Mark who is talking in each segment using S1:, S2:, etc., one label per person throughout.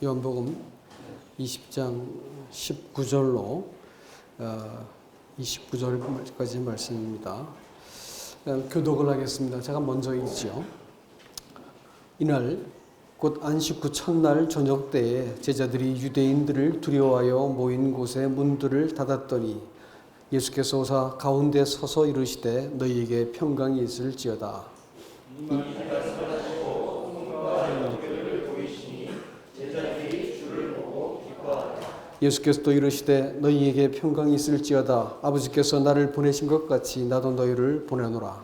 S1: 요한복음 20장 19절로 29절까지 말씀입니다. 교독을 하겠습니다. 제가 먼저 읽죠. 이날 곧 안식 후 첫날 저녁 때에 제자들이 유대인들을 두려워하여 모인 곳에 문들을 닫았더니 예수께서 오사 가운데 서서 이르시되 너희에게 평강이 있을지어다. 예수께서 또 이르시되 너희에게 평강이 있을지어다. 아버지께서 나를 보내신 것 같이 나도 너희를 보내노라.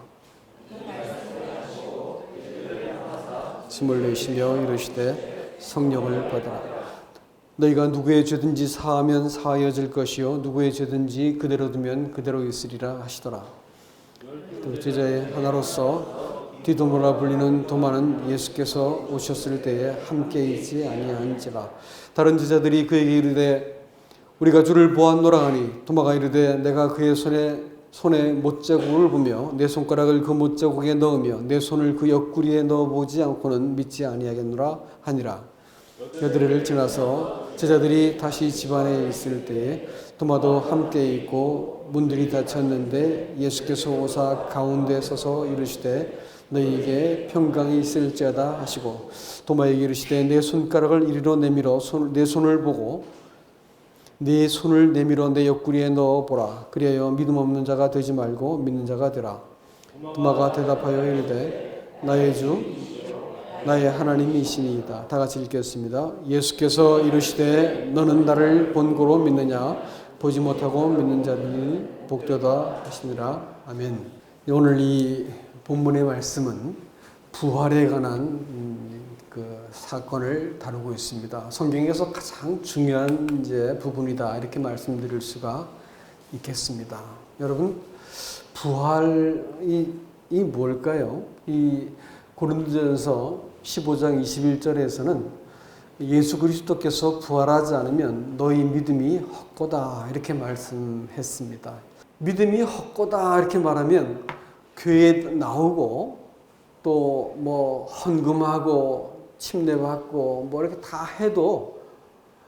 S1: 짐을 내쉬며 이르시되 성령을 받으라. 너희가 누구의 죄든지 사하면 사하여질 것이요 누구의 죄든지 그대로 두면 그대로 있으리라 하시더라. 또 제자의 하나로서 디도모라 불리는 도마는 예수께서 오셨을 때에 함께 있지 아니한지라. 다른 제자들이 그에게 이르되 우리가 주를 보았노라 하니 도마가 이르되 내가 그의 손에 못자국을 보며 내 손가락을 그 못자국에 넣으며 내 손을 그 옆구리에 넣어보지 않고는 믿지 아니하겠노라 하니라. 여드레를 지나서 제자들이 다시 집안에 있을 때에 도마도 함께 있고 문들이 닫혔는데 예수께서 오사 가운데 서서 이르시되 너희에게 평강이 있을지어다 하시고 도마에게 이르시되 내 손가락을 이리로 내밀어 내 손을 보고 네 손을 내밀어 내 옆구리에 넣어보라. 그리하여 믿음 없는 자가 되지 말고 믿는 자가 되라. 도마가 대답하여 이르되 나의 주 나의 하나님이시니이다. 다 같이 읽겠습니다. 예수께서 이르시되 너는 나를 본고로 믿느냐 보지 못하고 믿는 자들이 복되다 하시니라. 아멘. 오늘 이 본문의 말씀은 부활에 관한 그 사건을 다루고 있습니다. 성경에서 가장 중요한 부분이다 이렇게 말씀드릴 수가 있겠습니다. 여러분, 부활이 뭘까요? 이 고린도전서 15장 21절에서는 예수 그리스도께서 부활하지 않으면 너희 믿음이 헛되다 이렇게 말씀했습니다. 믿음이 헛되다 이렇게 말하면 교회에 나오고 또 뭐 헌금하고 침례받고 뭐 이렇게 다 해도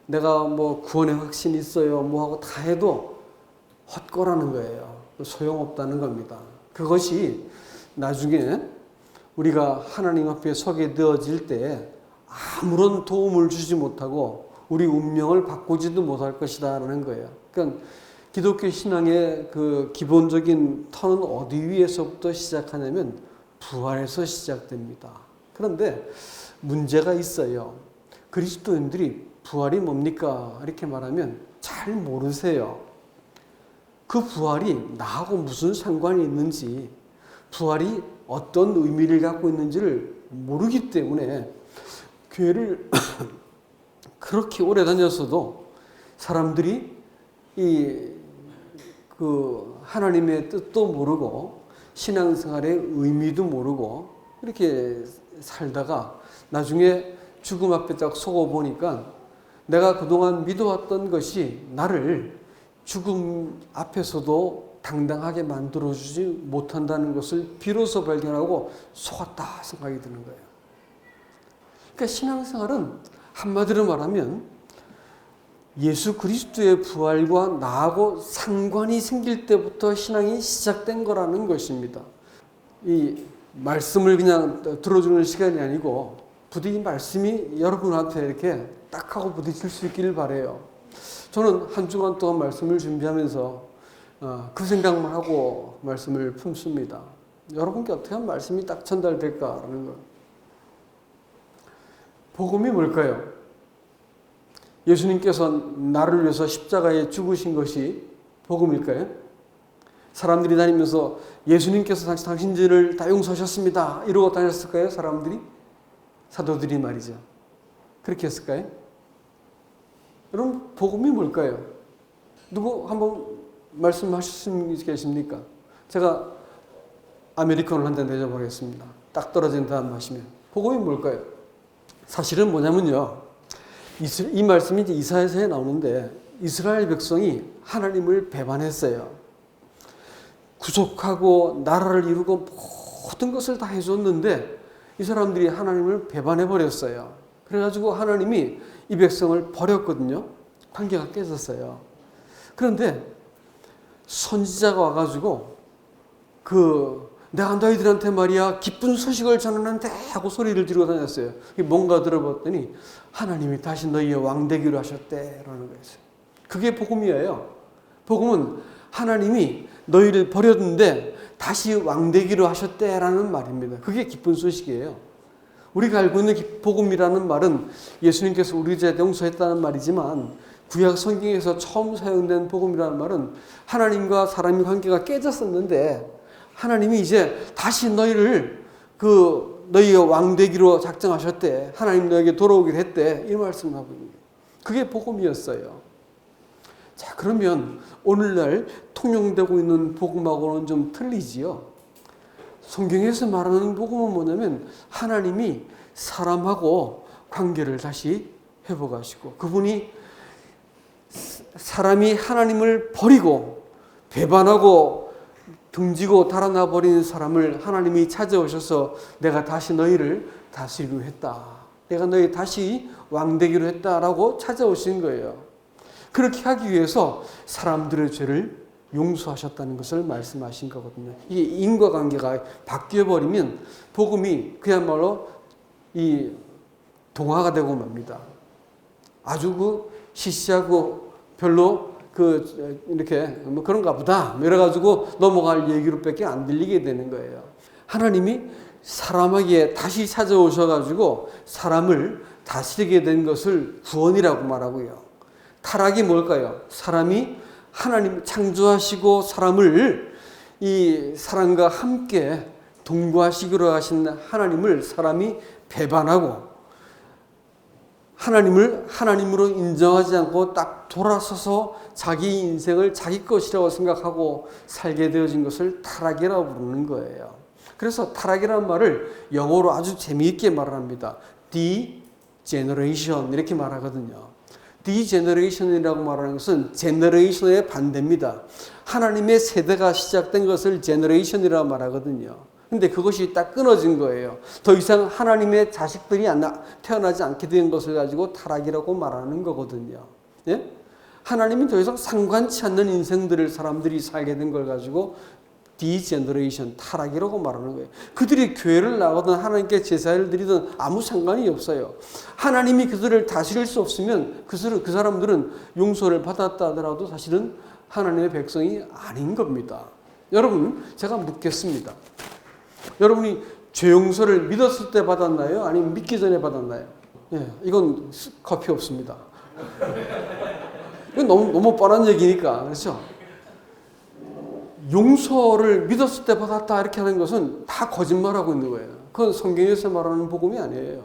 S1: 내가 뭐 구원의 확신이 있어요 뭐 하고 다 해도 헛거라는 거예요. 소용없다는 겁니다. 그것이 나중에 우리가 하나님 앞에 서게 되어질 때 아무런 도움을 주지 못하고 우리 운명을 바꾸지도 못할 것이다 라는 거예요. 그러니까 기독교 신앙의 그 기본적인 터는 어디 위에서부터 시작하냐면 부활에서 시작됩니다. 그런데 문제가 있어요. 그리스도인들이 부활이 뭡니까? 이렇게 말하면 잘 모르세요. 그 부활이 나하고 무슨 상관이 있는지, 부활이 어떤 의미를 갖고 있는지를 모르기 때문에 교회를 그렇게 오래 다녔어도 사람들이 그 하나님의 뜻도 모르고 신앙생활의 의미도 모르고 이렇게 살다가 나중에 죽음 앞에 딱 서고 보니까 내가 그동안 믿어왔던 것이 나를 죽음 앞에서도 당당하게 만들어주지 못한다는 것을 비로소 발견하고 속았다 생각이 드는 거예요. 그러니까 신앙생활은 한마디로 말하면 예수 그리스도의 부활과 나하고 상관이 생길 때부터 신앙이 시작된 거라는 것입니다. 이 말씀을 그냥 들어주는 시간이 아니고 부디 이 말씀이 여러분한테 이렇게 딱 하고 부딪힐 수 있기를 바라요. 저는 한 주간 동안 말씀을 준비하면서 그 생각만 하고 말씀을 품습니다. 여러분께 어떻게 하면 말씀이 딱 전달될까라는 거. 복음이 뭘까요? 예수님께서 나를 위해서 십자가에 죽으신 것이 복음일까요? 사람들이 다니면서 예수님께서 당신들을 다 용서하셨습니다 이러고 다녔을까요? 사람들이? 사도들이 말이죠. 그렇게 했을까요? 여러분, 복음이 뭘까요? 누구 한번 말씀하실 수 계십니까? 제가 아메리카노를 한 잔 내줘보겠습니다. 딱 떨어진 다음 마시면. 복음이 뭘까요? 사실은 뭐냐면요. 이 말씀이 이제 이사야서에 나오는데 이스라엘 백성이 하나님을 배반했어요. 구속하고 나라를 이루고 모든 것을 다 해줬는데 이 사람들이 하나님을 배반해버렸어요. 그래가지고 하나님이 이 백성을 버렸거든요. 관계가 깨졌어요. 그런데 선지자가 와가지고 내가 너희들한테 말이야 기쁜 소식을 전하는데 하고 소리를 지르고 다녔어요. 뭔가 들어봤더니 하나님이 다시 너희의 왕 되기로 하셨대라는 거였어요. 그게 복음이에요. 복음은 하나님이 너희를 버렸는데 다시 왕 되기로 하셨대라는 말입니다. 그게 기쁜 소식이에요. 우리가 알고 있는 복음이라는 말은 예수님께서 우리 죄 용서했다는 말이지만 구약 성경에서 처음 사용된 복음이라는 말은 하나님과 사람의 관계가 깨졌었는데 하나님이 이제 다시 너희를 너희가 왕 되기로 작정하셨대. 하나님 너에게 돌아오기로 했대. 이 말씀을 하고 있는 거예요. 그게 복음이었어요. 자, 그러면 오늘날 통용되고 있는 복음하고는 좀 틀리지요. 성경에서 말하는 복음은 뭐냐면 하나님이 사람하고 관계를 다시 회복하시고 그분이 사람이 하나님을 버리고 배반하고 등지고 달아나 버리는 사람을 하나님이 찾아오셔서 내가 다시 너희를 다스리기로 했다. 내가 너희 다시 왕 되기로 했다라고 찾아오신 거예요. 그렇게 하기 위해서 사람들의 죄를 용서하셨다는 것을 말씀하신 거거든요. 이게 인과관계가 바뀌어버리면 복음이 그야말로 이 동화가 되고 맙니다. 아주 시시하고 별로 이렇게 뭐 그런가 보다 이래가지고 넘어갈 얘기로밖에 안 들리게 되는 거예요. 하나님이 사람에게 다시 찾아오셔가지고 사람을 다스리게 된 것을 구원이라고 말하고요. 타락이 뭘까요? 사람이 하나님 창조하시고 사람을 이 사람과 함께 동거하시기로 하신 하나님을 사람이 배반하고 하나님을 하나님으로 인정하지 않고 딱 돌아서서 자기 인생을 자기 것이라고 생각하고 살게 되어진 것을 타락이라고 부르는 거예요. 그래서 타락이라는 말을 영어로 아주 재미있게 말합니다. degeneration 이렇게 말하거든요. degeneration이라고 말하는 것은 generation의 반대입니다. 하나님의 세대가 시작된 것을 generation이라고 말하거든요. 근데 그것이 딱 끊어진 거예요. 더 이상 하나님의 자식들이 태어나지 않게 된 것을 가지고 타락이라고 말하는 거거든요. 예? 하나님이 더 이상 상관치 않는 인생들을 사람들이 살게 된 걸 가지고 디제너레이션, 타락이라고 말하는 거예요. 그들이 교회를 나가든 하나님께 제사를 드리든 아무 상관이 없어요. 하나님이 그들을 다스릴 수 없으면 그 사람들은 용서를 받았다 하더라도 사실은 하나님의 백성이 아닌 겁니다. 여러분, 제가 묻겠습니다. 여러분이 죄 용서를 믿었을 때 받았나요? 아니면 믿기 전에 받았나요? 예, 이건 커피 없습니다. 이건 너무 뻔한 얘기니까. 그렇죠? 용서를 믿었을 때 받았다 이렇게 하는 것은 다 거짓말하고 있는 거예요. 그건 성경에서 말하는 복음이 아니에요.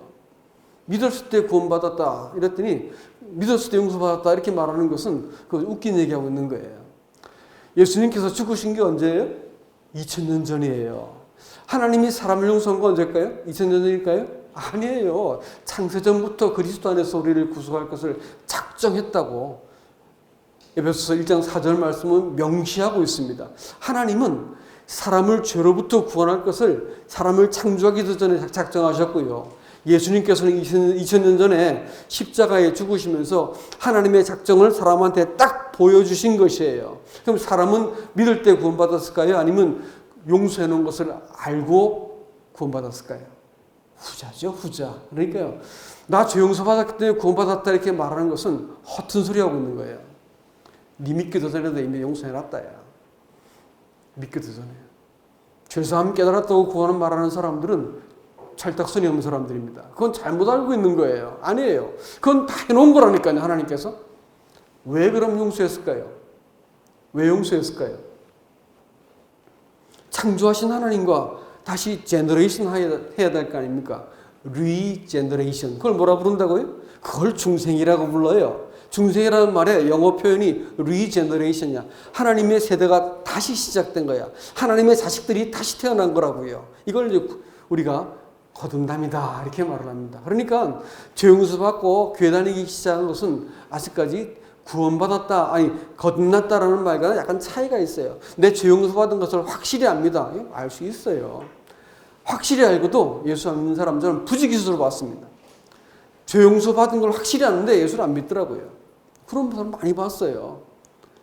S1: 믿었을 때 구원받았다 이랬더니 믿었을 때 용서받았다 이렇게 말하는 것은 그 웃긴 얘기하고 있는 거예요. 예수님께서 죽으신 게 언제예요? 2000년 전이에요. 하나님이 사람을 용서한 건 언제일까요? 2000년 전일까요? 아니에요. 창세전부터 그리스도 안에서 우리를 구속할 것을 작정했다고 에베소서 1장 4절 말씀은 명시하고 있습니다. 하나님은 사람을 죄로부터 구원할 것을 사람을 창조하기도 전에 작정하셨고요. 예수님께서는 2000년 전에 십자가에 죽으시면서 하나님의 작정을 사람한테 딱 보여주신 것이에요. 그럼 사람은 믿을 때 구원받았을까요? 아니면 용서해 놓은 것을 알고 구원받았을까요? 후자죠, 후자. 그러니까요. 나 죄 용서받았기 때문에 구원받았다 이렇게 말하는 것은 허튼 소리 하고 있는 거예요. 네 믿기도 전에도 이미 용서해놨다. 야. 믿기도 전에. 죄사함 깨달았다고 구원을 말하는 사람들은 찰떡선이 없는 사람들입니다. 그건 잘못 알고 있는 거예요. 아니에요. 그건 다 해놓은 거라니까요. 하나님께서. 왜 그럼 용서했을까요? 왜 용서했을까요? 창조하신 하나님과 다시 제너레이션 해야 될 거 아닙니까? 리제너레이션. 그걸 뭐라 부른다고요? 그걸 중생이라고 불러요. 중생이라는 말의 영어 표현이 리제너레이션이야. 하나님의 세대가 다시 시작된 거야. 하나님의 자식들이 다시 태어난 거라고요. 이걸 우리가 거듭남이다 이렇게 말을 합니다. 그러니까 죄 용서 받고 교회 다니기 시작한 것은 아직까지 구원받았다, 아니 거듭났다라는 말과는 약간 차이가 있어요. 내 죄 용서 받은 것을 확실히 압니다. 알 수 있어요. 확실히 알고도 예수 안 믿는 사람들은 부지기수로 봤습니다. 죄 용서 받은 걸 확실히 아는데 예수를 안 믿더라고요. 그런 사람 많이 봤어요.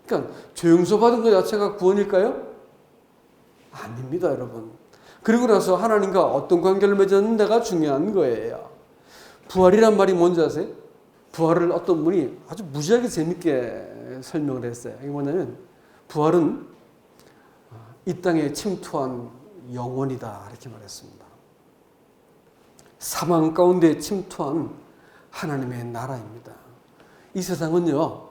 S1: 그러니까 죄 용서 받은 것 자체가 구원일까요? 아닙니다, 여러분. 그리고 나서 하나님과 어떤 관계를 맺었는데가 중요한 거예요. 부활이란 말이 뭔지 아세요? 부활을 어떤 분이 아주 무지하게 재밌게 설명을 했어요. 이게 뭐냐면 부활은 이 땅에 침투한 영혼이다 이렇게 말했습니다. 사망 가운데 침투한 하나님의 나라입니다. 이 세상은요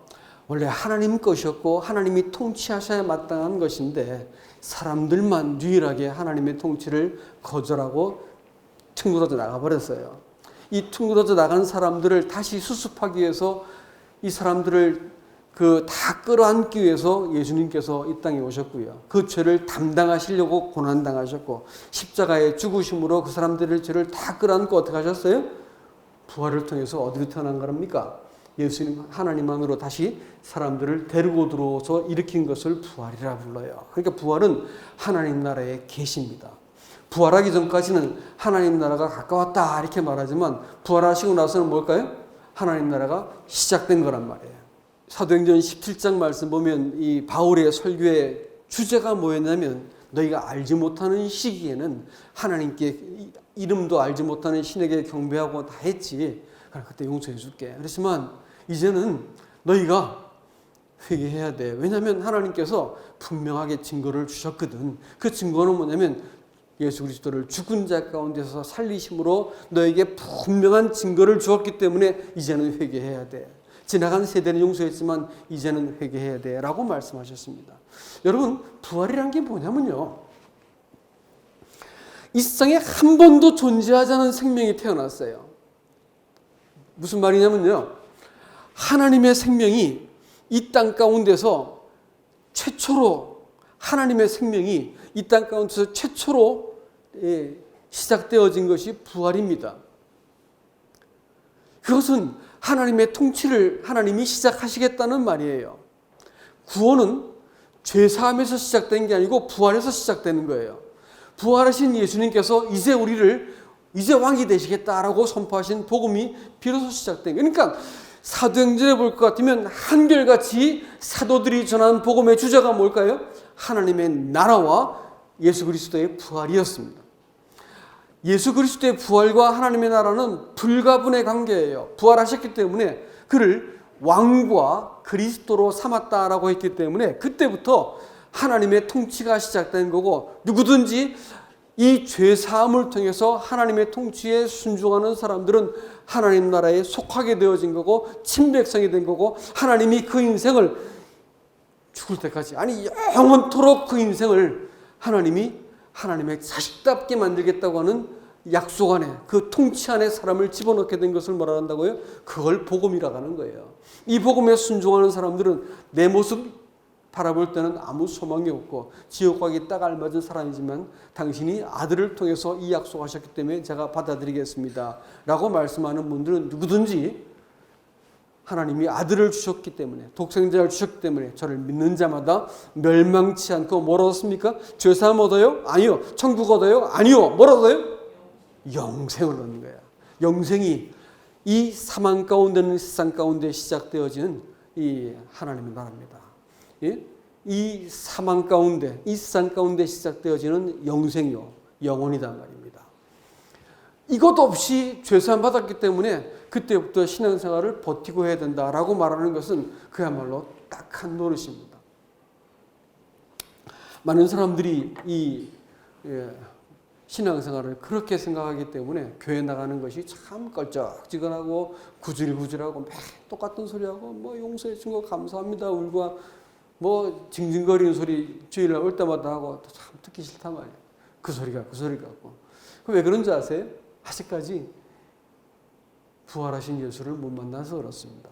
S1: 원래 하나님 것이었고 하나님이 통치하셔야 마땅한 것인데 사람들만 유일하게 하나님의 통치를 거절하고 튕그러져 나가버렸어요. 이 튕그러져 나간 사람들을 다시 수습하기 위해서 이 사람들을 다 끌어안기 위해서 예수님께서 이 땅에 오셨고요. 그 죄를 담당하시려고 고난당하셨고 십자가의 죽으심으로 그 사람들의 죄를 다 끌어안고 어떻게 하셨어요? 부활을 통해서 어디로 태어난 겁니까? 예수님 하나님 안으로 다시 사람들을 데리고 들어오서 일으킨 것을 부활이라 불러요. 그러니까 부활은 하나님 나라의 계시입니다. 부활하기 전까지는 하나님 나라가 가까웠다 이렇게 말하지만 부활하시고 나서는 뭘까요? 하나님 나라가 시작된 거란 말이에요. 사도행전 17장 말씀 보면 이 바울의 설교의 주제가 뭐였냐면 너희가 알지 못하는 시기에는 하나님께 이름도 알지 못하는 신에게 경배하고 다 했지. 그때 용서해 줄게. 그렇지만 이제는 너희가 회개해야 돼. 왜냐하면 하나님께서 분명하게 증거를 주셨거든. 그 증거는 뭐냐면 예수 그리스도를 죽은 자 가운데서 살리심으로 너에게 분명한 증거를 주었기 때문에 이제는 회개해야 돼. 지나간 세대는 용서했지만 이제는 회개해야 돼 라고 말씀하셨습니다. 여러분 부활이란 게 뭐냐면요 이 세상에 한 번도 존재하지 않은 생명이 태어났어요. 무슨 말이냐면요 하나님의 생명이 이 땅 가운데서 최초로 하나님의 생명이 이 땅 가운데서 최초로 시작되어진 것이 부활입니다. 그것은 하나님의 통치를 하나님이 시작하시겠다는 말이에요. 구원은 죄사함에서 시작된 게 아니고 부활에서 시작되는 거예요. 부활하신 예수님께서 이제 우리를 이제 왕이 되시겠다라고 선포하신 복음이 비로소 시작된 거예요. 그러니까 사도행전에 볼 것 같으면 한결같이 사도들이 전한 복음의 주제가 뭘까요? 하나님의 나라와 예수 그리스도의 부활이었습니다. 예수 그리스도의 부활과 하나님의 나라는 불가분의 관계예요. 부활하셨기 때문에 그를 왕과 그리스도로 삼았다라고 했기 때문에 그때부터 하나님의 통치가 시작된 거고 누구든지 이 죄사함을 통해서 하나님의 통치에 순종하는 사람들은 하나님 나라에 속하게 되어진 거고 친백성이 된 거고 하나님이 그 인생을 죽을 때까지 아니 영원토록 그 인생을 하나님이 하나님의 자식답게 만들겠다고 하는 약속 안에 그 통치 안에 사람을 집어넣게 된 것을 뭐라 한다고요? 그걸 복음이라고 하는 거예요. 이 복음에 순종하는 사람들은 내 모습 바라볼 때는 아무 소망이 없고 지옥 가기 딱 알맞은 사람이지만 당신이 아들을 통해서 이 약속하셨기 때문에 제가 받아들이겠습니다 라고 말씀하는 분들은 누구든지 하나님이 아들을 주셨기 때문에 독생자를 주셨기 때문에 저를 믿는 자마다 멸망치 않고 뭘 얻었습니까? 죄사함 얻어요? 아니요. 천국 얻어요? 아니요. 뭘 얻어요? 영생을 얻는 거야. 영생이 이 사망 가운데는 세상 가운데 시작되어지는 이 하나님의 나라입니다. 예? 이 사망 가운데, 이 세상 가운데 시작되어지는 영생이요, 영원이다 말입니다. 이것 없이 죄사함 받았기 때문에 그때부터 신앙생활을 버티고 해야 된다라고 말하는 것은 그야말로 딱한 노릇입니다. 많은 사람들이 이 신앙생활을 그렇게 생각하기 때문에 교회 나가는 것이 참 껄쩍지근하고 구질구질하고 매 똑같은 소리하고 뭐 용서해 준 거 감사합니다 울고 뭐 징징거리는 소리 주일날 올 때마다 하고 참 듣기 싫단 말이에요. 그 소리 같고. 왜 그런지 아세요? 아직까지 부활하신 예수를 못 만나서 그렇습니다.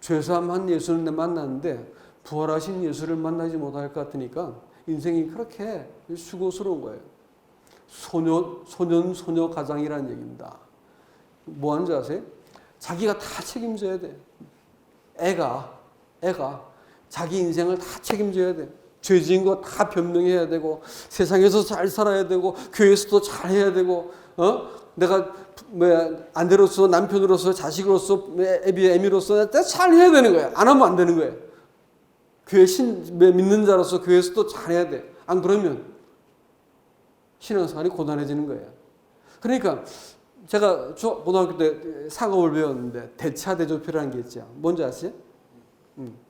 S1: 죄사함한 예수는 만났는데 부활하신 예수를 만나지 못할 것 같으니까 인생이 그렇게 수고스러운 거예요. 소년 가장이라는 얘기입니다. 뭐 하는지 아세요? 자기가 다 책임져야 돼. 애가 자기 인생을 다 책임져야 돼. 죄 지은 거 다 변명해야 되고 세상에서 잘 살아야 되고 교회에서도 잘 해야 되고 내가 아내로서, 남편으로서, 자식으로서, 애미로서 내가 잘 해야 되는 거야. 안 하면 안 되는 거야. 교회 믿는 자로서 교회에서도 잘해야 돼. 안 그러면 신앙생활이 고단해지는 거예요. 그러니까 제가 고등학교 때 상업을 배웠는데 대차대조표라는 게 있죠. 뭔지 아세요?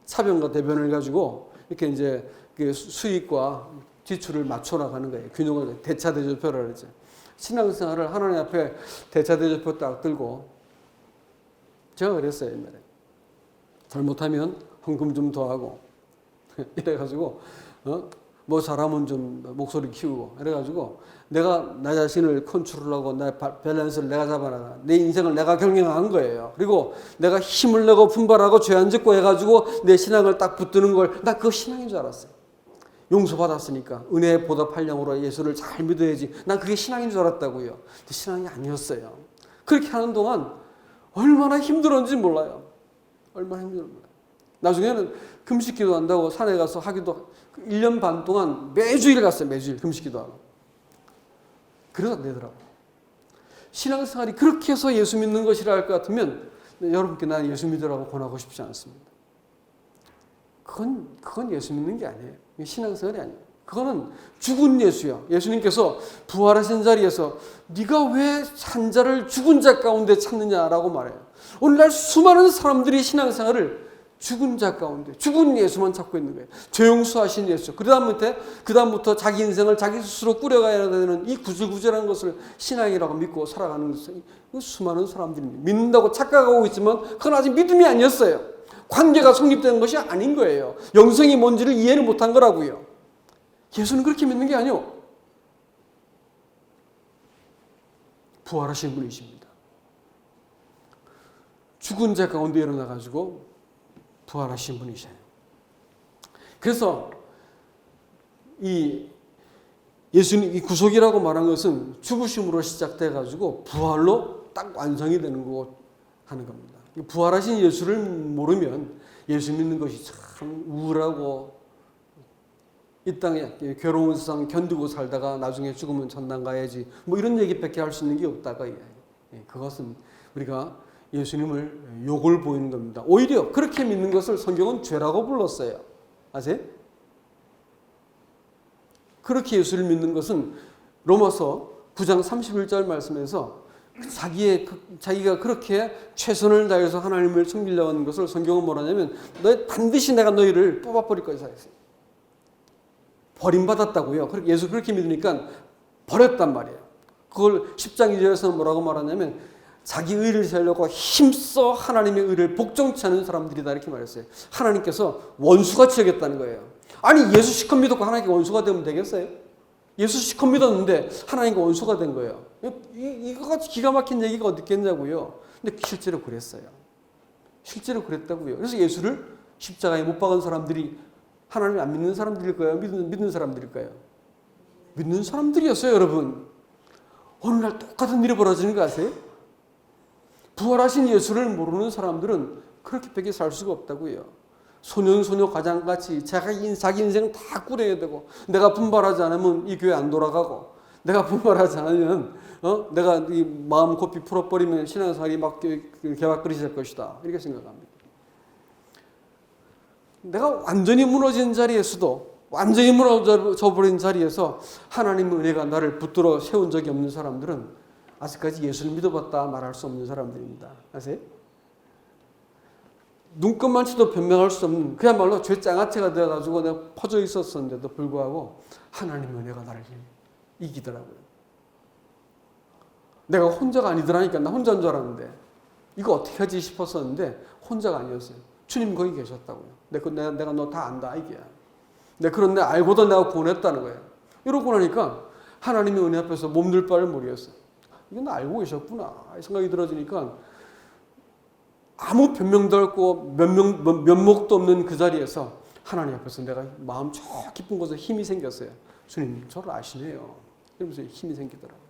S1: 차변과 대변을 가지고 이렇게 이제 수익과 지출을 맞춰 나가는 거예요. 균형을 대차대조표라 그러죠. 신앙생활을 하나님 앞에 대차대조표 딱 들고 제가 그랬어요. 옛날에 잘못하면 헌금 좀 더 하고 이래가지고 뭐 잘하면 좀 목소리 키우고 이래가지고 내가 나 자신을 컨트롤하고 나 밸런스를 내가 잡아나가 내 인생을 내가 경영한 거예요. 그리고 내가 힘을 내고 분발하고 죄 안 짓고 해가지고 내 신앙을 딱 붙드는 걸 나 그거 신앙인 줄 알았어요. 용서받았으니까 은혜에 보답할 영으로 예수를 잘 믿어야지. 난 그게 신앙인 줄 알았다고요. 근데 신앙이 아니었어요. 그렇게 하는 동안 얼마나 힘들었는지 몰라요. 얼마나 힘들었는지 몰라요. 나중에는 금식 기도한다고 산에 가서 하기도 1년 반 동안 매주일 갔어요. 매주일 금식 기도하고. 그래서 안 되더라고요. 신앙생활이 그렇게 해서 예수 믿는 것이라 할 것 같으면 여러분께 난 예수 믿으라고 권하고 싶지 않습니다. 그건 예수 믿는 게 아니에요. 신앙생활이 아니에요. 그거는 죽은 예수야. 예수님께서 부활하신 자리에서 네가 왜 산자를 죽은 자 가운데 찾느냐라고 말해요. 오늘날 수많은 사람들이 신앙생활을 죽은 자 가운데 죽은 예수만 찾고 있는 거예요. 죄용수하신 예수. 그다음부터 자기 인생을 자기 스스로 꾸려가야 되는 이 구질구질한 것을 신앙이라고 믿고 살아가는 것은 수많은 사람들이 믿는다고 착각하고 있지만 그건 아직 믿음이 아니었어요. 관계가 성립되는 것이 아닌 거예요. 영생이 뭔지를 이해를 못한 거라고요. 예수는 그렇게 믿는 게 아니요. 부활하신 분이십니다. 죽은 자 가운데 일어나가지고 부활하신 분이셔요. 그래서 이 예수님 이 구속이라고 말한 것은 죽으심으로 시작돼가지고 부활로 딱 완성이 되는 거고 하는 겁니다. 부활하신 예수를 모르면 예수 믿는 것이 참 우울하고 이 땅에 괴로운 세상 견디고 살다가 나중에 죽으면 천당 가야지 뭐 이런 얘기밖에 할 수 있는 게 없다가 그것은 우리가 예수님을 욕을 보이는 겁니다. 오히려 그렇게 믿는 것을 성경은 죄라고 불렀어요. 아세요? 그렇게 예수를 믿는 것은 로마서 9장 31절 말씀에서 자기가 그렇게 최선을 다해서 하나님을 섬기려고 하는 것을 성경은 뭐라냐면 반드시 내가 너희를 뽑아버릴 것이다 했어요. 버림받았다고요. 예수 그렇게 믿으니까 버렸단 말이에요. 그걸 10장 2절에서는 뭐라고 말하냐면 자기 의를 세우려고 힘써 하나님의 의를 복종치 않은 사람들이다 이렇게 말했어요. 하나님께서 원수같이 여겼다는 거예요. 아니 예수 시컷 믿었고 하나님께 원수가 되면 되겠어요? 예수 시컷 믿었는데 하나님과 원수가 된 거예요. 이거 기가 막힌 얘기가 어디 있겠냐고요. 근데 실제로 그랬어요. 실제로 그랬다고요. 그래서 예수를 십자가에 못 박은 사람들이 하나님을 안 믿는 사람들일까요? 믿는 사람들일까요? 믿는 사람들이었어요, 여러분. 오늘날 똑같은 일이 벌어지는 거 아세요? 부활하신 예수를 모르는 사람들은 그렇게밖에 살 수가 없다고요. 소년소녀 가장같이 자기 인생 다 꾸려야 되고 내가 분발하지 않으면 이 교회 안 돌아가고 내가 분발하지 않으면 내가 이 마음 고삐 풀어버리면 신앙생활이 막 개박그릇이 될 것이다 이렇게 생각합니다. 내가 완전히 무너진 자리에서도 완전히 무너져버린 자리에서 하나님의 은혜가 나를 붙들어 세운 적이 없는 사람들은 아직까지 예수를 믿어봤다 말할 수 없는 사람들입니다. 아세요? 눈금만 쳐도 변명할 수 없는 그야말로 죄장아찌가 되어가지고 내가 퍼져 있었는데도 불구하고 하나님의 은혜가 나를 이기더라고요. 내가 혼자가 아니더라니까 나 혼자인 줄 알았는데 이거 어떻게 하지 싶었었는데 혼자가 아니었어요. 주님 거기 계셨다고요. 내가 너 다 안다 이게야. 그런데 알고도 내가 구원했다는 거예요. 이러고 나니까 하나님의 은혜 앞에서 몸둘 바를 모르겠어요. 이건 알고 계셨구나 생각이 들어지니까 아무 변명도 없고 면목도 없는 그 자리에서 하나님 앞에서 내가 마음 저 깊은 곳에 힘이 생겼어요. 주님 저를 아시네요. 이러면서 힘이 생기더라고요.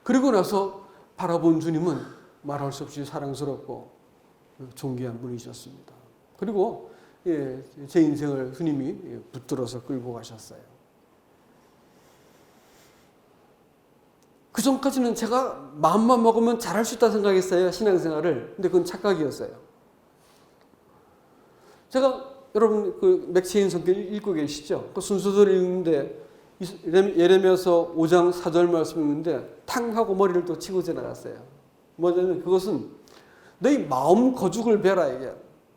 S1: 그리고 나서 바라본 주님은 말할 수 없이 사랑스럽고 존귀한 분이셨습니다. 그리고 제 인생을 주님이 붙들어서 끌고 가셨어요. 그 전까지는 제가 마음만 먹으면 잘할 수 있다 생각했어요. 신앙생활을. 근데 그건 착각이었어요. 제가 여러분 그 맥체인 성경 읽고 계시죠? 그 순서대로 읽는데 예레미야서 5장 4절 말씀 읽는데 탕 하고 머리를 또 치고 지나갔어요. 뭐냐면 그것은 너희 마음 거죽을 베라 이게.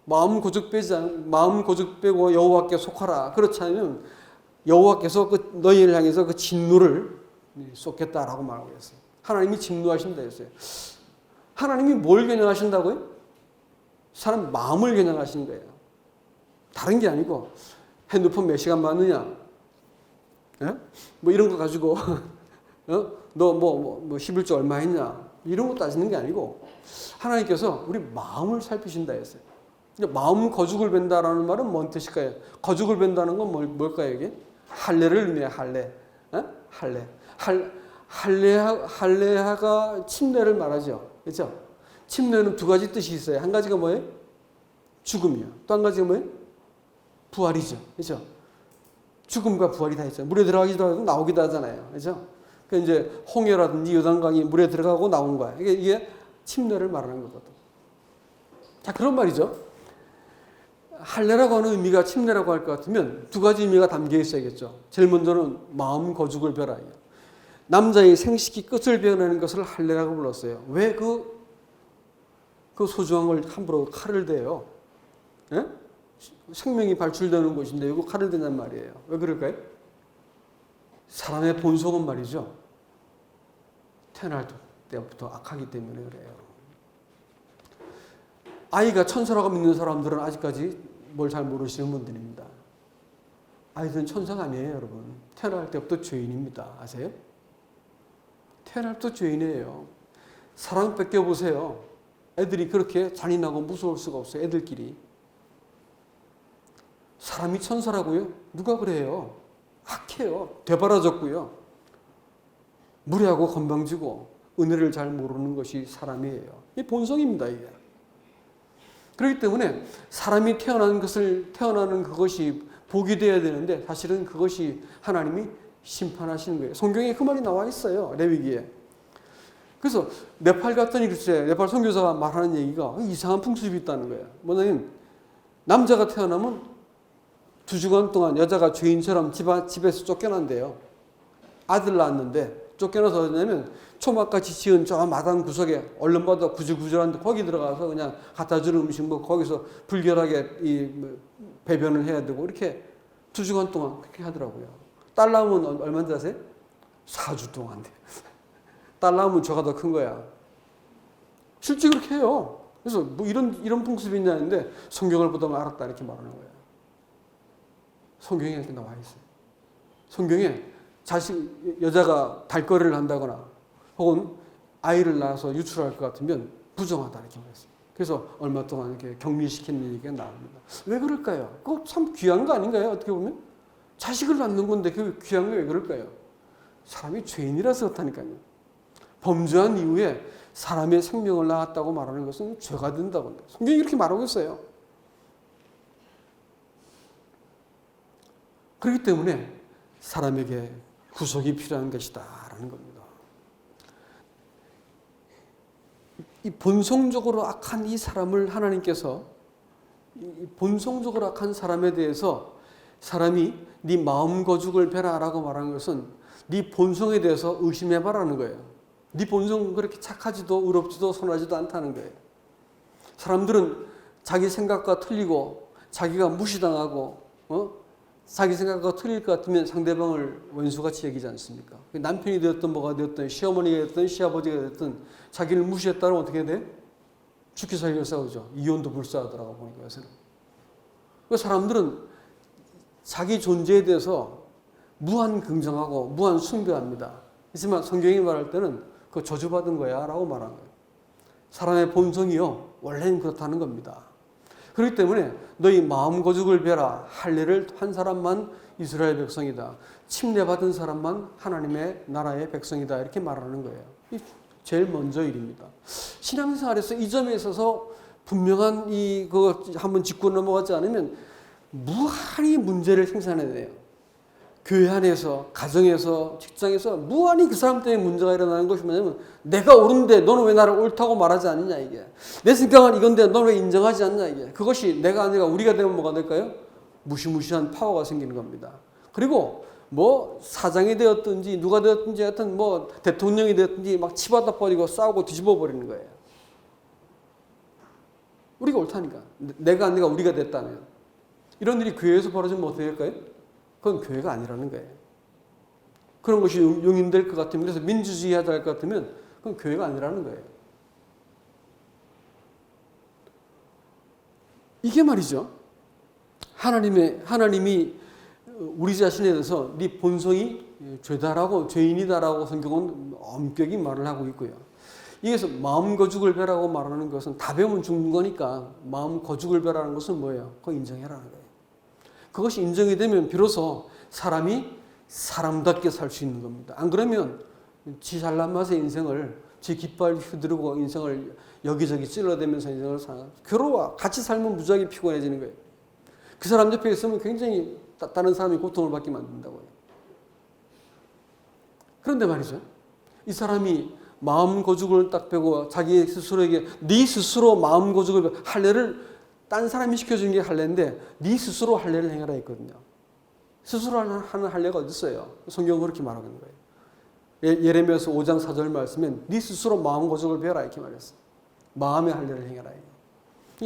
S1: 마음 거죽 빼고 여호와께 속하라. 그렇지 않으면 여호와께서 그 너희를 향해서 그 진노를 쏟겠다라고 말하고 있어요. 하나님이 진노하신다 했어요. 하나님이 뭘 겨냥하신다고요? 사람 마음을 겨냥하시는 거예요. 다른 게 아니고 핸드폰 몇 시간 봤느냐? 예? 뭐 이런 거 가지고 너 뭐 11조 얼마 했냐? 이런 거 따지는 게 아니고 하나님께서 우리 마음을 살피신다 했어요. 마음 거죽을 벤다라는 말은 뭔 뜻일까요? 거죽을 벤다는 건 뭘까요? 이게 할례를 의미해요. 할례. 할례. 할례가 침례를 말하죠. 그렇죠? 침례는 두 가지 뜻이 있어요. 한 가지가 뭐예요? 죽음이요. 또 한 가지가 뭐예요? 부활이죠. 그렇죠? 죽음과 부활이 다 있잖아요. 물에 들어가기도 하고 나오기도 하잖아요. 그렇죠? 그러니까 이제 홍해라든지 요단강이 물에 들어가고 나온 거야. 이게 침례를 말하는 거거든. 자, 그런 말이죠. 할례라고 하는 의미가 침례라고 할 것 같으면 두 가지 의미가 담겨 있어야겠죠. 제일 먼저는 마음 거죽을 벼라. 남자의 생식기 끝을 베어내는 것을 할례라고 불렀어요. 왜 그 소중한 걸 함부로 칼을 대요? 예? 생명이 발출되는 곳인데 이거 칼을 대냔 말이에요. 왜 그럴까요? 사람의 본성은 말이죠. 태어날 때부터 악하기 때문에 그래요. 아이가 천사라고 믿는 사람들은 아직까지 뭘 잘 모르시는 분들입니다. 아이들은 천사가 아니에요, 여러분. 태어날 때부터 죄인입니다. 아세요? 태어날 때부터 죄인이에요. 사랑 뺏겨보세요. 애들이 그렇게 잔인하고 무서울 수가 없어요, 애들끼리. 사람이 천사라고요? 누가 그래요? 악해요. 되바라졌고요. 무례하고 건방지고 은혜를 잘 모르는 것이 사람이에요. 이 본성입니다, 이게. 그렇기 때문에 사람이 태어나는 그것이 복이 되어야 되는데 사실은 그것이 하나님이 심판하시는 거예요. 성경에 그 말이 나와 있어요. 레위기에. 그래서 네팔 갔더니 글쎄 네팔 선교사가 말하는 얘기가 이상한 풍습이 있다는 거예요. 뭐냐면 남자가 태어나면 2주간 동안 여자가 죄인처럼 집에서 쫓겨난대요. 아들 낳았는데 쫓겨나서 어디냐면 초막같이 지은 저 마당 구석에 얼른 봐도 구질구질한데 거기 들어가서 그냥 갖다 주는 음식 뭐 거기서 불결하게 배변을 해야 되고 이렇게 2주간 동안 그렇게 하더라고요. 딸 낳으면 얼마인지 아세요? 4주 동안 돼. 딸 낳으면 저가 더 큰 거야. 실제 그렇게 해요. 그래서 뭐 이런 풍습이 있냐는데 성경을 보다 알았다 이렇게 말하는 거예요. 성경에 이렇게 나와 있어요. 성경에 여자가 달거리를 한다거나 혹은 아이를 낳아서 유출할 것 같으면 부정하다 이렇게 말했어요. 그래서 얼마 동안 이렇게 격리시키는 얘기가 나옵니다. 왜 그럴까요? 그거 참 귀한 거 아닌가요? 어떻게 보면 자식을 낳는 건데 그 귀한 게 왜 그럴까요? 사람이 죄인이라서 그렇다니까요. 범죄한 이후에 사람의 생명을 낳았다고 말하는 것은 죄가 된다고 합니다. 성경이 이렇게 말하고 있어요. 그렇기 때문에 사람에게 구속이 필요한 것이다라는 겁니다. 이 본성적으로 악한 이 사람을 하나님께서 이 본성적으로 악한 사람에 대해서 사람이 네 마음 거죽을 베라라고 말하는 것은 네 본성에 대해서 의심해봐라는 거예요. 네 본성은 그렇게 착하지도 의롭지도 선하지도 않다는 거예요. 사람들은 자기 생각과 틀리고 자기가 무시당하고 자기 생각과 틀릴 것 같으면 상대방을 원수같이 여기지 않습니까? 남편이 되었든 뭐가 되었든 시어머니가 되었든 시아버지가 되었든 자기를 무시했다면 어떻게 돼? 죽기 살기를 싸우죠. 이혼도 불사하더라고 보니까 요새는. 그 사람들은 자기 존재에 대해서 무한 긍정하고 무한 숭배합니다. 하지만 성경이 말할 때는 그거 저주받은 거야 라고 말하는 거예요. 사람의 본성이요 원래는 그렇다는 겁니다. 그렇기 때문에 너희 마음 거죽을 베라. 할례를 한 사람만 이스라엘 백성이다. 침례받은 사람만 하나님의 나라의 백성이다. 이렇게 말하는 거예요. 이 제일 먼저 일입니다. 신앙생활에서 이 점에 있어서 분명한 그거 한번 짚고 넘어가지 않으면 무한히 문제를 생산해내요. 교회 안에서, 가정에서, 직장에서 무한히 그 사람 때문에 문제가 일어나는 것이 뭐냐면 내가 옳은데 너는 왜 나를 옳다고 말하지 않느냐 이게. 내 생각은 이건데 너는 왜 인정하지 않냐 이게. 그것이 내가 아니라 우리가 되면 뭐가 될까요? 무시무시한 파워가 생기는 겁니다. 그리고 뭐 사장이 되었든지 누가 되었든지 하여튼 뭐 대통령이 되었든지 막 치받아 버리고 싸우고 뒤집어 버리는 거예요. 우리가 옳다니까. 내가 아니라 우리가 됐다면. 이런 일이 교회에서 벌어지면 어떻게 될까요? 그건 교회가 아니라는 거예요. 그런 것이 용인될 것 같으면, 그래서 민주주의 하자 할 것 같으면 그건 교회가 아니라는 거예요. 이게 말이죠. 하나님이 우리 자신에 대해서 네 본성이 죄다라고, 죄인이다라고 성경은 엄격히 말을 하고 있고요. 여기서 마음 거죽을 베라고 말하는 것은 다 배우면 죽는 거니까 마음 거죽을 베라는 것은 뭐예요? 그거 인정해라는 거예요. 그것이 인정이 되면 비로소 사람이 사람답게 살 수 있는 겁니다. 안 그러면 지 잘난 맛의 인생을, 지 깃발 휘두르고 인생을 여기저기 찔러대면서 인생을 살아. 괴로워. 같이 살면 무지하게 피곤해지는 거예요. 그 사람 옆에 있으면 굉장히 다른 사람이 고통을 받게 만든다고요. 그런데 말이죠. 이 사람이 마음 고죽을 딱 빼고 자기 스스로에게 네 스스로 마음 고죽을 할례를 딴 사람이 시켜주는 게 할례인데 네 스스로 할례를 행하라 했거든요. 스스로 하는 할례가 어디 있어요? 성경은 그렇게 말하는 거예요. 예레미야서 5장 4절 말씀은 네 스스로 마음 고죽을 베라 이렇게 말했어요. 마음의 할례를 행하라.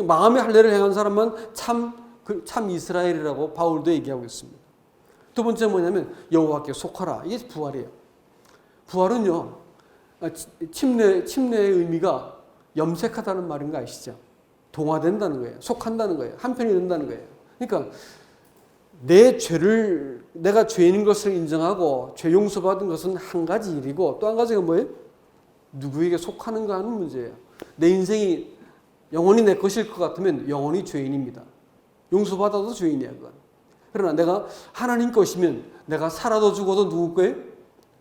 S1: 마음의 할례를 행한 사람은 참 이스라엘이라고 바울도 얘기하고 있습니다. 두 번째 뭐냐면 여호와께 속하라. 이게 부활이에요. 부활은요. 침례의 의미가 염색하다는 말인 거 아시죠? 동화된다는 거예요. 속한다는 거예요. 한편이 된다는 거예요. 그러니까 내가 죄인인 것을 인정하고 죄 용서받은 것은 한 가지 일이고 또 한 가지가 뭐예요? 누구에게 속하는가 하는 문제예요. 내 인생이 영원히 내 것일 것 같으면 영원히 죄인입니다. 용서받아도 죄인이야 그건. 그러나 내가 하나님 것이면 내가 살아도 죽어도 누구 거예요?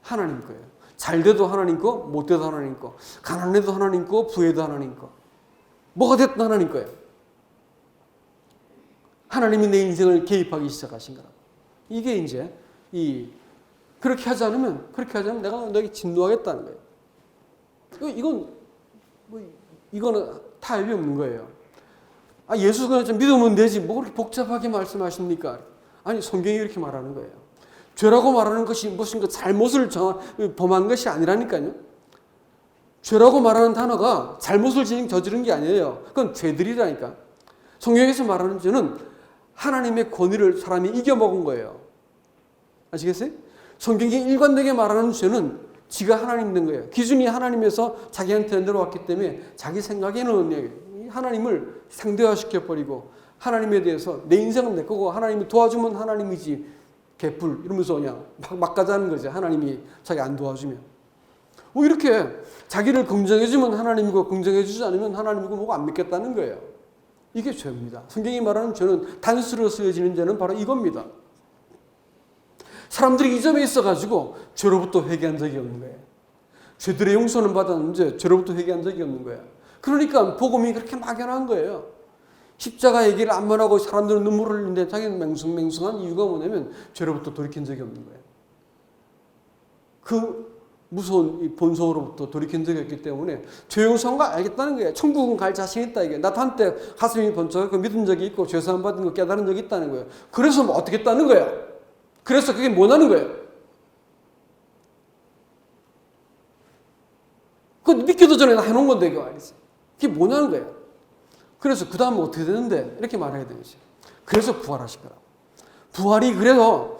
S1: 하나님 거예요. 잘 돼도 하나님 거, 못 돼도 하나님 거, 가난해도 하나님 거, 부해도 하나님 거. 뭐가 됐든 하나님 거예요. 하나님이 내 인생을 개입하기 시작하신 거라고. 이게 이제 그렇게 하지 않으면 내가 너에게 진노하겠다는 거예요. 이거는 타협이 없는 거예요. 예수 그냥 좀 믿으면 되지. 뭐 그렇게 복잡하게 말씀하십니까? 아니 성경이 이렇게 말하는 거예요. 죄라고 말하는 것이 무슨 그 잘못을 범한 것이 아니라니까요. 죄라고 말하는 단어가 잘못을 저지른 게 아니에요. 그건 죄들이라니까. 성경에서 말하는 죄는 하나님의 권위를 사람이 이겨먹은 거예요. 아시겠어요? 성경이 일관되게 말하는 죄는 지가 하나님 된 거예요. 기준이 하나님에서 자기한테 내려왔기 때문에 자기 생각에는 하나님을 상대화시켜버리고 하나님에 대해서 내 인생은 내 거고 하나님이 도와주면 하나님이지 개뿔 이러면서 그냥 막 가자는 거죠. 하나님이 자기 안 도와주면. 이렇게 자기를 긍정해주면 하나님이고 긍정해주지 않으면 하나님이고 뭐가 안 믿겠다는 거예요. 이게 죄입니다. 성경이 말하는 죄는 단수로 쓰여지는 죄는 바로 이겁니다. 사람들이 이 점에 있어가지고 죄로부터 회개한 적이 없는 거예요. 죄들의 용서는 받았는데 죄로부터 회개한 적이 없는 거예요. 그러니까 복음이 그렇게 막연한 거예요. 십자가 얘기를 안 말하고 사람들은 눈물을 흘리는데 자기는 맹숭맹숭한 이유가 뭐냐면 죄로부터 돌이킨 적이 없는 거예요. 그 무서운 이 본성으로부터 돌이킨 적이 없기 때문에 죄 용서한 거 알겠다는 거예요. 천국은 갈 자신 있다 이게. 나도 한때 가슴이 번쩍하고 믿은 적이 있고 죄 사함 받은 거 깨달은 적이 있다는 거예요. 그래서 뭐 어떻게 했다는 거예요. 그래서 그게 뭐냐는 거예요. 그건 믿기도 전에 나 해놓은 건데 이거 아니지. 그게 뭐냐는 거예요. 그래서 그 다음은 어떻게 되는데 이렇게 말해야 되겠지. 그래서 부활하실 거라고. 부활이 그래서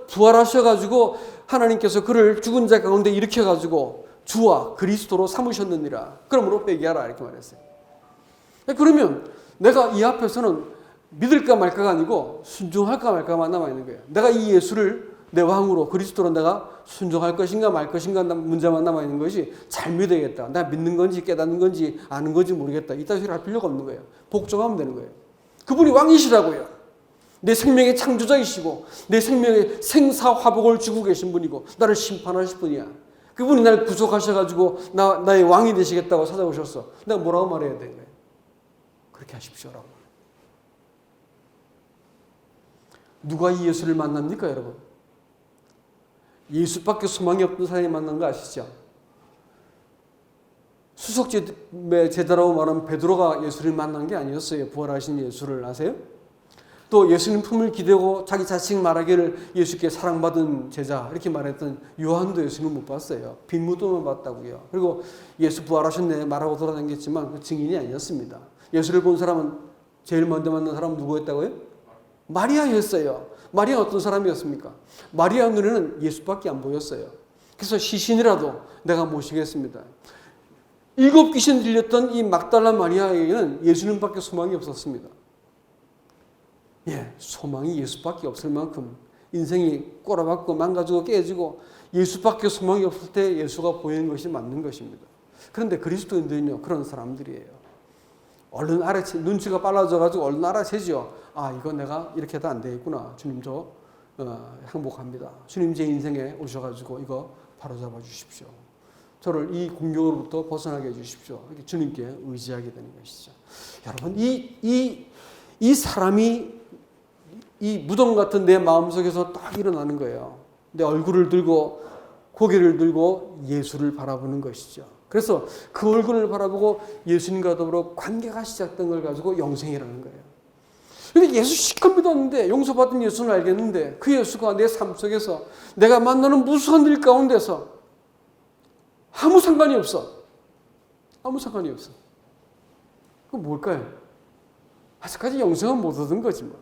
S1: 부활하셔가지고 하나님께서 그를 죽은 자 가운데 일으켜가지고 주와 그리스도로 삼으셨느니라. 그러므로 회개하라 이렇게 말했어요. 그러면 내가 이 앞에서는 믿을까 말까가 아니고 순종할까 말까만 남아있는 거예요. 내가 이 예수를 내 왕으로 그리스도로 내가 순종할 것인가 말 것인가 문제만 남아있는 것이 잘 믿어야겠다. 내가 믿는 건지 깨닫는 건지 아는 건지 모르겠다. 이따 소리 할 필요가 없는 거예요. 복종하면 되는 거예요. 그분이 왕이시라고요. 내 생명의 창조자이시고 내 생명의 생사화복을 주고 계신 분이고 나를 심판하실 분이야. 그분이 나를 구속하셔가지고 나의 왕이 되시겠다고 찾아오셨어. 내가 뭐라고 말해야 되는 거예요? 그렇게 하십시오라고. 누가 이 예수를 만납니까, 여러분? 예수밖에 소망이 없던 사람이 만난 거 아시죠? 수석 제자라고 말하는 베드로가 예수를 만난 게 아니었어요. 부활하신 예수를 아세요? 또 예수님 품을 기대고 자기 자식 말하기를 예수께 사랑받은 제자 이렇게 말했던 요한도 예수님 못 봤어요. 빈무도만 봤다고요. 그리고 예수 부활하셨네 말하고 돌아다녔지만 그 증인이 아니었습니다. 예수를 본 사람은 제일 먼저 만난 사람은 누구였다고요? 마리아였어요. 마리아 어떤 사람이었습니까? 마리아 눈에는 예수밖에 안 보였어요. 그래서 시신이라도 내가 모시겠습니다. 7 귀신 들렸던 이 막달라 마리아에게는 예수님밖에 소망이 없었습니다. 예, 소망이 예수밖에 없을 만큼 인생이 꼬라박고 망가지고 깨지고 예수밖에 소망이 없을 때 예수가 보이는 것이 맞는 것입니다. 그런데 그리스도인들은요, 그런 사람들이에요. 얼른 눈치가 빨라져가지고 얼른 알아채죠. 아, 이거 내가 이렇게 해도 안 되겠구나. 주님 저 행복합니다. 주님 제 인생에 오셔가지고 이거 바로잡아 주십시오. 저를 이 공경으로부터 벗어나게 해주십시오. 이렇게 주님께 의지하게 되는 것이죠. 여러분, 이 사람이 이 무덤 같은 내 마음속에서 딱 일어나는 거예요. 내 얼굴을 들고 고개를 들고 예수를 바라보는 것이죠. 그래서 그 얼굴을 바라보고 예수님과 더불어 관계가 시작된 걸 가지고 영생이라는 거예요. 근데 예수 실컷 믿었는데 용서받은 예수는 알겠는데 그 예수가 내 삶 속에서 내가 만나는 무수한 일 가운데서 아무 상관이 없어. 아무 상관이 없어. 그건 뭘까요? 아직까지 영생은 못 얻은 거지 뭐.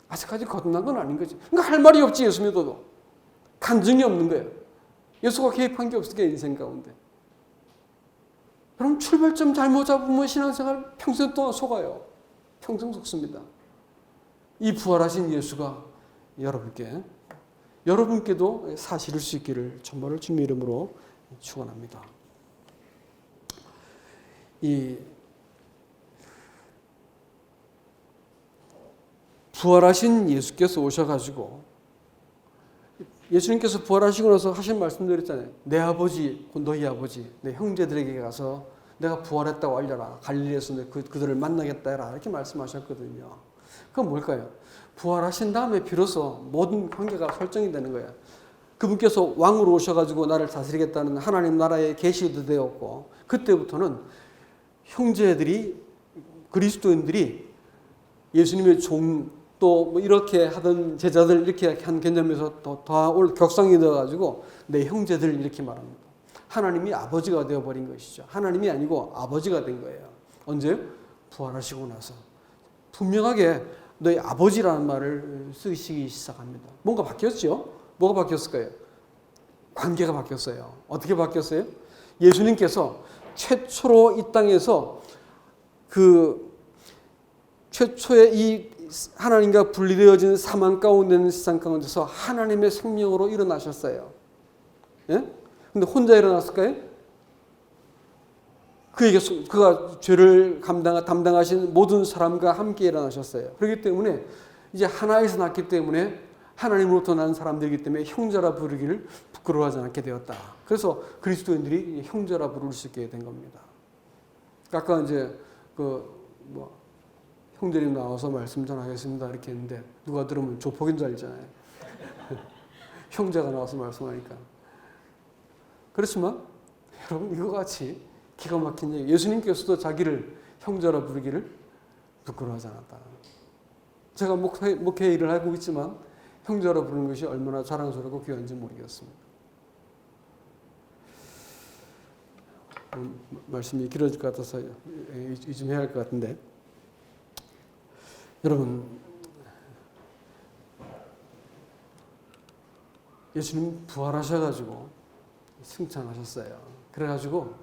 S1: 아직까지 거듭난 건 아닌 거지. 그러니까 할 말이 없지 예수 믿어도. 간증이 없는 거예요. 예수가 개입한 게 없으니까 인생 가운데. 그럼 출발점 잘못 잡으면 신앙생활 평생 동안 속아요. 평생 속습니다. 이 부활하신 예수가 여러분께도 사실일 수 있기를 정말로 주님의 이름으로 축원합니다. 이 부활하신 예수께서 오셔가지고 예수님께서 부활하시고 나서 하신 말씀드렸잖아요. 내 아버지, 너희 아버지, 내 형제들에게 가서 내가 부활했다고 알려라. 갈릴리에서 그들을 만나겠다 해라. 이렇게 말씀하셨거든요. 그건 뭘까요? 부활하신 다음에 비로소 모든 관계가 설정이 되는 거예요. 그분께서 왕으로 오셔가지고 나를 다스리겠다는 하나님 나라의 계시도 되었고 그때부터는 형제들이 그리스도인들이 예수님의 종 또 뭐 이렇게 하던 제자들 이렇게 한 개념에서 더 격상이 되어가지고 내 형제들 이렇게 말합니다. 하나님이 아버지가 되어버린 것이죠. 하나님이 아니고 아버지가 된 거예요. 언제요? 부활하시고 나서. 분명하게 너희 아버지라는 말을 쓰시기 시작합니다. 뭔가 바뀌었죠? 뭐가 바뀌었을까요? 관계가 바뀌었어요. 어떻게 바뀌었어요? 예수님께서 최초로 이 땅에서 최초의 이 하나님과 분리되어진 사망 가운데 있는 세상 가운데서 하나님의 생명으로 일어나셨어요. 예? 근데 혼자 일어났을까요? 그가 죄를 담당하신 모든 사람과 함께 일어나셨어요. 그렇기 때문에 이제 하나에서 났기 때문에 하나님으로부터 난 사람들이기 때문에 형제라 부르기를 부끄러워하지 않게 되었다. 그래서 그리스도인들이 형제라 부를 수 있게 된 겁니다. 아까 이제 형제님 나와서 말씀 전하겠습니다 이렇게 했는데 누가 들으면 조폭인 줄 알잖아요. 형제가 나와서 말씀하니까. 그렇지만 여러분 이거 같이 기가 막힌 얘기. 예수님께서도 자기를 형제라 부르기를 부끄러워하지 않았다. 제가 목회 일을 하고 있지만 형제라 부르는 것이 얼마나 자랑스럽고 귀한지 모르겠습니다. 말씀이 길어질 것 같아서 좀 해야 할 것 같은데 여러분 예수님 부활하셔가지고 승천하셨어요. 그래가지고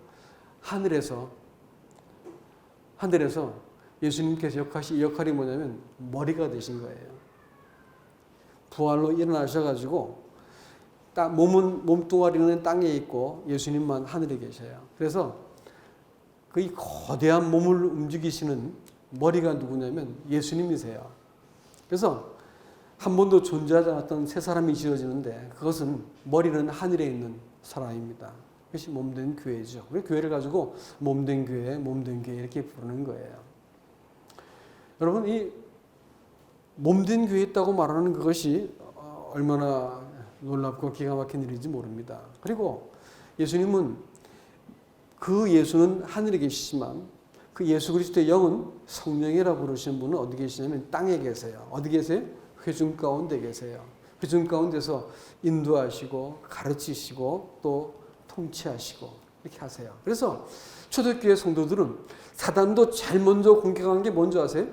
S1: 하늘에서 예수님께서 역할이 뭐냐면 머리가 되신 거예요. 부활로 일어나셔가지고 몸뚱아리는 땅에 있고 예수님만 하늘에 계셔요. 그래서 그 거대한 몸을 움직이시는 머리가 누구냐면 예수님이세요. 그래서 한 번도 존재하지 않았던 새 사람이 지어지는데 그것은 머리는 하늘에 있는 사람입니다. 그것이 몸된 교회죠. 우리 교회를 가지고 몸된 교회 이렇게 부르는 거예요. 여러분 몸된 교회 있다고 말하는 그것이 얼마나 놀랍고 기가 막힌 일인지 모릅니다. 그리고 예수님은 그 예수는 하늘에 계시지만 그 예수 그리스도의 영은 성령이라고 부르시는 분은 어디 계시냐면 땅에 계세요. 어디 계세요? 회중 가운데 계세요. 회중 가운데서 인도하시고 가르치시고 또 통치하시고 이렇게 하세요. 그래서 초대교회 성도들은 사단도 제일 먼저 공격한 게 뭔지 아세요?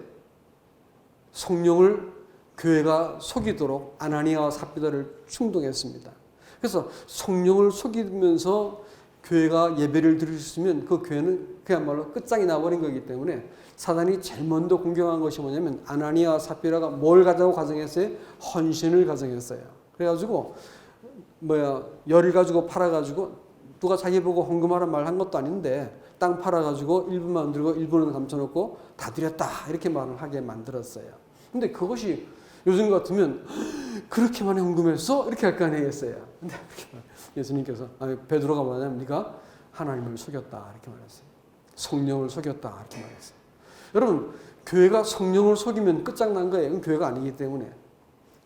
S1: 성령을 교회가 속이도록 아나니아와 삽비다를 충동했습니다. 그래서 성령을 속이면서 교회가 예배를 드릴 수 있으면 그 교회는 그야말로 끝장이 나버린 거기 때문에 사단이 제일 먼저 공격한 것이 뭐냐면 아나니아와 삽비라가 뭘 가자고 가정했어요? 헌신을 가정했어요. 그래가지고 열을 가지고 팔아가지고 누가 자기 보고 헌금하란 말 한 것도 아닌데 땅 팔아가지고 일부만 들고 일부는 감춰놓고 다 드렸다 이렇게 말을 하게 만들었어요. 근데 그것이 요즘 같으면 그렇게 많이 헌금했어? 이렇게 할 거 아니겠어요. 근데 예수님께서 베드로가 뭐냐면 네가 하나님을 속였다 이렇게 말했어요. 성령을 속였다 이렇게 말했어요. 여러분 교회가 성령을 속이면 끝장난 거예요. 그건 교회가 아니기 때문에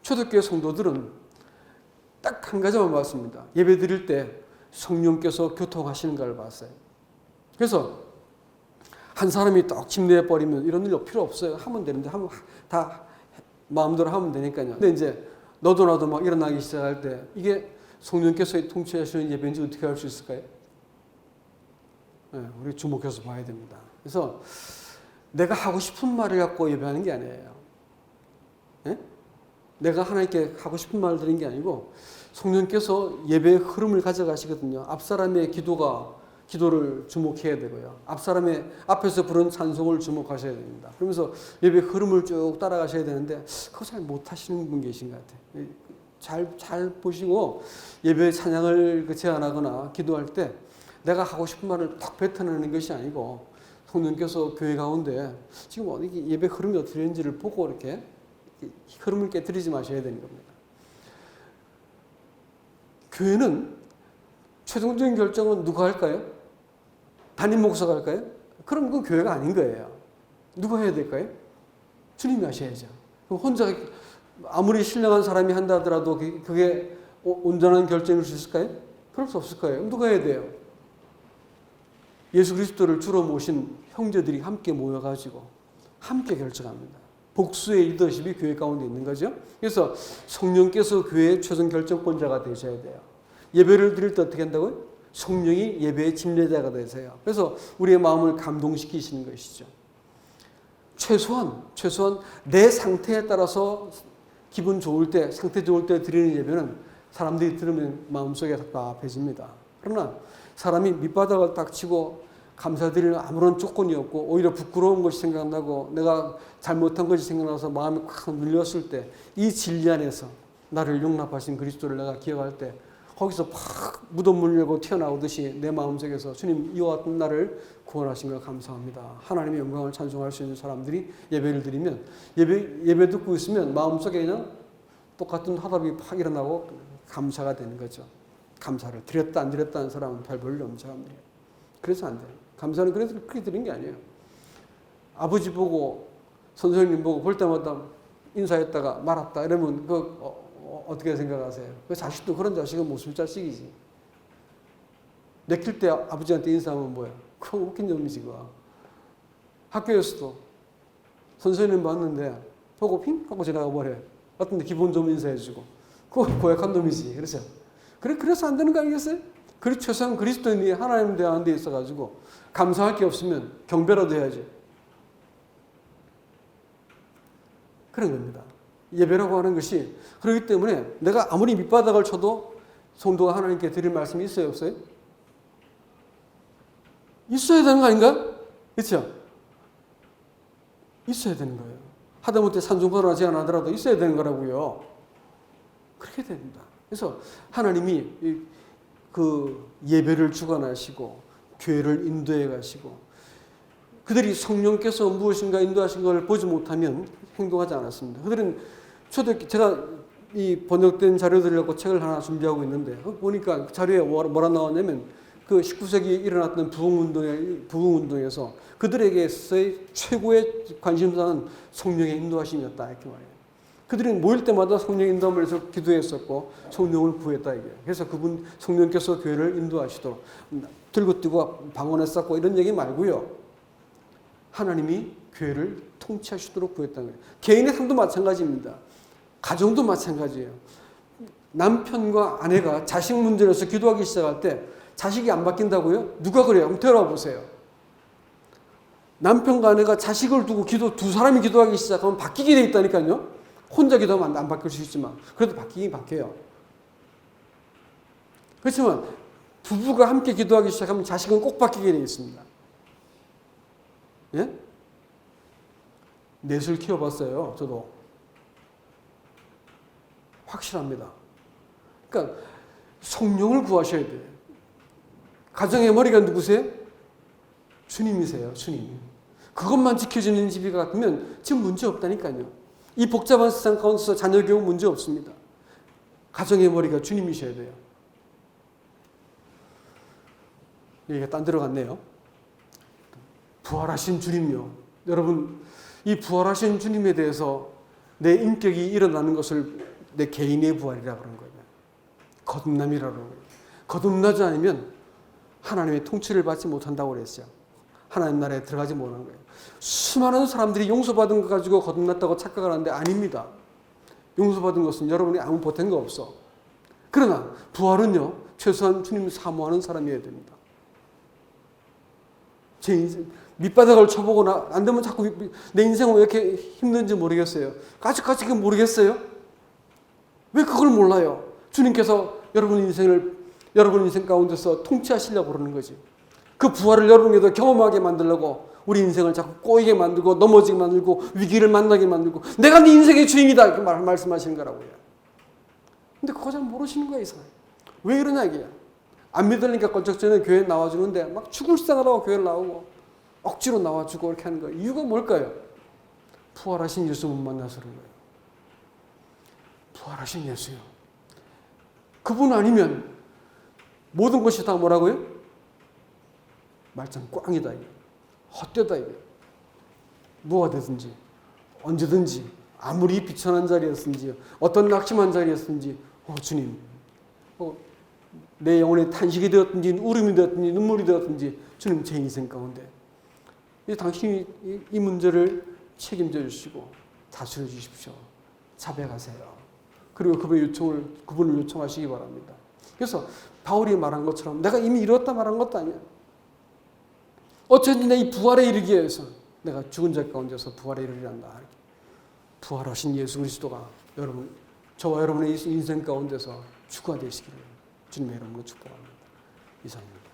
S1: 초대교회 성도들은 딱 한 가지만 봤습니다. 예배 드릴 때 성령께서 교통하시는 걸 봤어요. 그래서 한 사람이 딱 침례해 버리면 이런 일 필요 없어요. 하면 되는데 하면 다 마음대로 하면 되니까요. 근데 이제 너도 나도 막 일어나기 시작할 때 이게 성령께서 통치하시는 예배인지 어떻게 알 수 있을까요? 네, 우리 주목해서 봐야 됩니다. 그래서 내가 하고 싶은 말을 갖고 예배하는 게 아니에요. 네? 내가 하나님께 하고 싶은 말을 드리는 게 아니고 성령께서 예배의 흐름을 가져가시거든요. 앞사람의 기도를 주목해야 되고요. 앞사람의 앞에서 부른 찬송을 주목하셔야 됩니다. 그러면서 예배 흐름을 쭉 따라가셔야 되는데 그거 잘 못하시는 분 계신 것 같아요. 잘 보시고 예배 찬양을 제안하거나 기도할 때 내가 하고 싶은 말을 딱 뱉어내는 것이 아니고 성령께서 교회 가운데 지금 어디 예배 흐름이 어떻게 되는지를 보고 이렇게 흐름을 깨뜨리지 마셔야 되는 겁니다. 교회는 최종적인 결정은 누가 할까요? 담임 목사가 할까요? 그럼 그건 교회가 아닌 거예요. 누가 해야 될까요? 주님이 하셔야죠. 그럼 혼자 아무리 신령한 사람이 한다 하더라도 그게 온전한 결정일 수 있을까요? 그럴 수 없을 거예요. 누가 해야 돼요? 예수 그리스도를 주로 모신 형제들이 함께 모여가지고 함께 결정합니다. 복수의 리더십이 교회 가운데 있는 거죠. 그래서 성령께서 교회의 최종 결정권자가 되셔야 돼요. 예배를 드릴 때 어떻게 한다고요? 성령이 예배의 침례자가 되세요. 그래서 우리의 마음을 감동시키시는 것이죠. 최소한 내 상태에 따라서 기분 좋을 때, 상태 좋을 때 드리는 예배는 사람들이 들으면 마음속에 답답해집니다. 그러나 사람이 밑바닥을 딱 치고 감사드리는 아무런 조건이 없고 오히려 부끄러운 것이 생각나고 내가 잘못한 것이 생각나서 마음이 꽉 눌렸을 때 이 진리 안에서 나를 용납하신 그리스도를 내가 기억할 때 거기서 팍 무덤문을 열고 튀어나오듯이 내 마음속에서 주님 이와 같은 나를 구원하신 걸 감사합니다. 하나님의 영광을 찬송할 수 있는 사람들이 예배를 드리면 예배 듣고 있으면 마음속에 그냥 똑같은 화답이 팍 일어나고 감사가 되는 거죠. 감사를 드렸다 안 드렸다 하는 사람은 별 볼일 없는 사람들이에요. 그래서 안 돼요. 감사는 그래서 그렇게 드린 게 아니에요. 아버지 보고 선생님 보고 볼 때마다 인사했다가 말았다 이러면 어떻게 생각하세요? 그 자식도 그런 자식은 모습 자식이지. 내킬 때 아버지한테 인사하면 뭐야? 그거 웃긴 놈이지 그거. 학교에서도 선생님 봤는데 보고 핑 하고 지나가 버려. 어떤데 기분 좀 인사해주고. 그거 고약한 놈이지. 그렇죠? 그래서 안 되는 거 아니겠어요? 최소한 그리스도인이 하나님 대한 데 있어가지고 감사할 게 없으면 경배라도 해야지. 그런 겁니다. 예배라고 하는 것이 그렇기 때문에 내가 아무리 밑바닥을 쳐도 성도가 하나님께 드릴 말씀이 있어요, 없어요? 있어야 되는 거 아닌가? 그렇죠? 있어야 되는 거예요. 하다못해 산중보도나 제안 하더라도 있어야 되는 거라고요. 그렇게 됩니다. 그래서 하나님이 그 예배를 주관하시고 교회를 인도해 가시고 그들이 성령께서 무엇인가 인도하신 걸 보지 못하면 행동하지 않았습니다. 그들은 제가 이 번역된 자료들을 갖고 책을 하나 준비하고 있는데 보니까 자료에 뭐라 나왔냐면 그 19세기에 일어났던 부흥운동에서 그들에게서의 최고의 관심사는 성령의 인도하심이었다 이렇게 말해요. 그들이 모일 때마다 성령 인도함을 해서 기도했었고 성령을 구했다 이게. 그래서 그분 성령께서 교회를 인도하시도록 들고 뛰고 방언에 쌓고 이런 얘기 말고요. 하나님이 교회를 통치하시도록 구했다는 거예요. 개인의 삶도 마찬가지입니다. 가정도 마찬가지예요. 남편과 아내가 자식 문제로서 기도하기 시작할 때 자식이 안 바뀐다고요? 누가 그래요? 한번 들어보세요. 남편과 아내가 자식을 두고 두 사람이 기도하기 시작하면 바뀌게 돼 있다니까요. 혼자 기도하면 안 바뀔 수 있지만 그래도 바뀌긴 바뀌어요. 그렇지만 부부가 함께 기도하기 시작하면 자식은 꼭 바뀌게 돼 있습니다. 예? 넷을 키워봤어요. 저도. 확실합니다. 그러니까 성령을 구하셔야 돼요. 가정의 머리가 누구세요? 주님이세요. 주님. 그것만 지켜주는 집이 같으면 지금 문제 없다니까요. 이 복잡한 세상 가운데서 자녀 교육 문제 없습니다. 가정의 머리가 주님이셔야 돼요. 얘기가 딴 데로 갔네요. 부활하신 주님요. 여러분, 이 부활하신 주님에 대해서 내 인격이 일어나는 것을 내 개인의 부활이라고 그런 거예요. 거듭남이라고 그런 거예요. 거듭나지 않으면 하나님의 통치를 받지 못한다고 그랬어요. 하나님 나라에 들어가지 못하는 거예요. 수많은 사람들이 용서받은 거 가지고 거듭났다고 착각을 하는데 아닙니다. 용서받은 것은 여러분이 아무 보탠 거 없어. 그러나 부활은요, 최소한 주님 사모하는 사람이어야 됩니다. 제 인생, 밑바닥을 쳐보거나 안 되면 자꾸 내 인생은 왜 이렇게 힘든지 모르겠어요. 까짓까짓 모르겠어요? 왜 그걸 몰라요? 주님께서 여러분 인생 가운데서 통치하시려고 그러는 거지. 그 부활을 여러분에게도 경험하게 만들려고 우리 인생을 자꾸 꼬이게 만들고 넘어지게 만들고 위기를 만나게 만들고 내가 네 인생의 주인이다 이렇게 말씀하시는 거라고요. 근데 그거 잘 모르시는 거예요, 이 사람. 왜 이러냐 이게. 안 믿으니까 걸쩍전에 교회에 나와주는데 막 죽을 생각하고 교회에 나오고 억지로 나와주고 이렇게 하는 거예요. 이유가 뭘까요? 부활하신 예수 못 만나서 그런 거예요. 부활하신 예수요. 그분 아니면 모든 것이 다 뭐라고요? 말짱 꽝이다 이게. 헛되다 이게. 뭐가 되든지 언제든지 아무리 비천한 자리였든지 어떤 낙심한 자리였든지 주님 내 영혼의 탄식이 되었든지 울음이 되었든지 눈물이 되었든지 주님 제 인생 가운데 당신이 이 문제를 책임져 주시고 다스려 주십시오. 자백하세요. 그리고 그분을 요청하시기 바랍니다. 그래서 바울이 말한 것처럼 내가 이미 이뤘다 말한 것도 아니야. 어쨌든 내 이 부활에 이르기 위해서 내가 죽은 자 가운데서 부활에 이르리란다. 부활하신 예수 그리스도가 저와 여러분의 인생 가운데서 주가 되시기를 주님의 이름으로 축복합니다. 이상입니다.